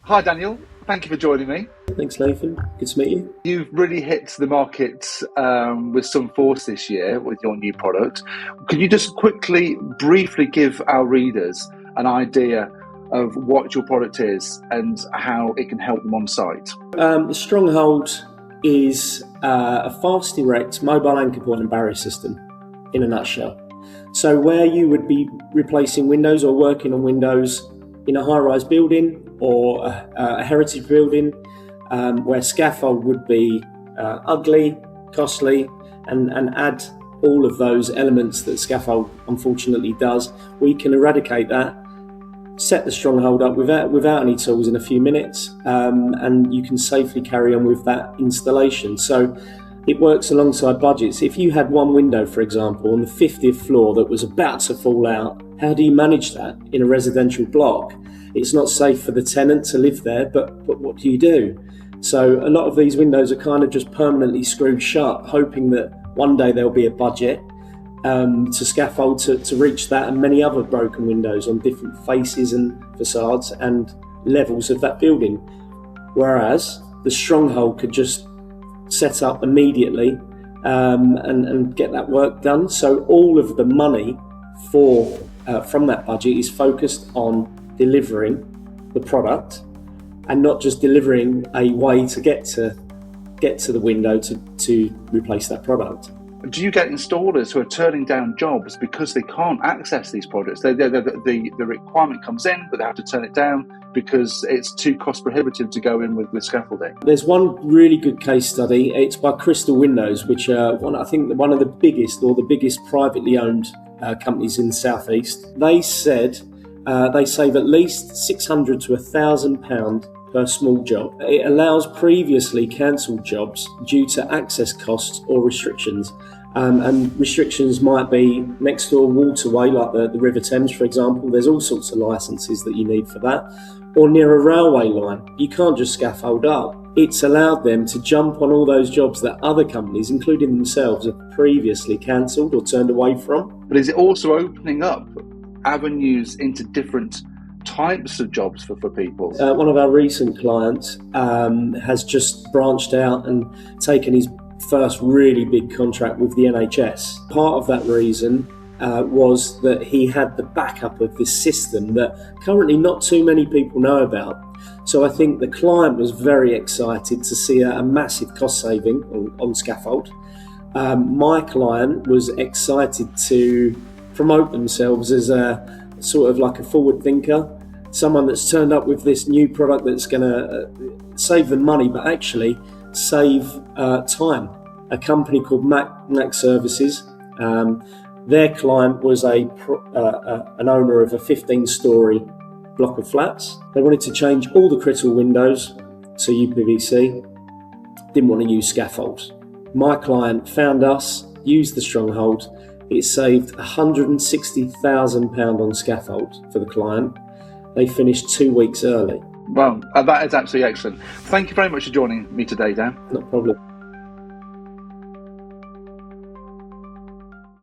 Hi Daniel, thank you for joining me. Thanks Nathan, good to meet you. You've really hit the market with some force this year with your new product. Could you just briefly give our readers an idea of what your product is and how it can help them on site? The Stronghold is a fast erect mobile anchor point and barrier system in a nutshell. So where you would be replacing windows or working on windows in a high-rise building or a heritage building, where scaffold would be ugly, costly, and add all of those elements that scaffold unfortunately does, we can eradicate that, set the Stronghold up without any tools in a few minutes, and you can safely carry on with that installation. So it works alongside budgets. If you had one window, for example, on the 50th floor that was about to fall out, how do you manage that in a residential block? It's not safe for the tenant to live there, but what do you do? So a lot of these windows are kind of just permanently screwed shut, hoping that one day there'll be a budget to scaffold to reach that and many other broken windows on different faces and facades and levels of that building. Whereas the Stronghold could just set up immediately and get that work done. So all of the money from that budget is focused on delivering the product and not just delivering a way to get to the window to replace that product. Do you get installers who are turning down jobs because they can't access these products? The requirement comes in, but they have to turn it down because it's too cost prohibitive to go in with scaffolding? There's one really good case study. It's by Crystal Windows, which are one of the biggest privately owned companies in the southeast. They said they save at least £600 to £1,000 per small job. It allows previously cancelled jobs due to access costs or restrictions. And restrictions might be next to a waterway like the River Thames, for example. There's all sorts of licences that you need for that. Or near a railway line. You can't just scaffold up. It's allowed them to jump on all those jobs that other companies, including themselves, have previously cancelled or turned away from. But is it also opening up avenues into different types of jobs for people? One of our recent clients has just branched out and taken his first really big contract with the NHS. Part of that reason was that he had the backup of this system that currently not too many people know about. So I think the client was very excited to see a massive cost saving on scaffold. My client was excited to promote themselves as a sort of like a forward thinker, someone that's turned up with this new product that's going to save them money, but actually save time. A company called Mac Services. Their client was an owner of a 15-storey block of flats. They wanted to change all the critical windows to UPVC, didn't want to use scaffolds. My client found us, used the Stronghold. It saved £160,000 on scaffold for the client. They finished 2 weeks early. Well, that is absolutely excellent. Thank you very much for joining me today, Dan. No problem.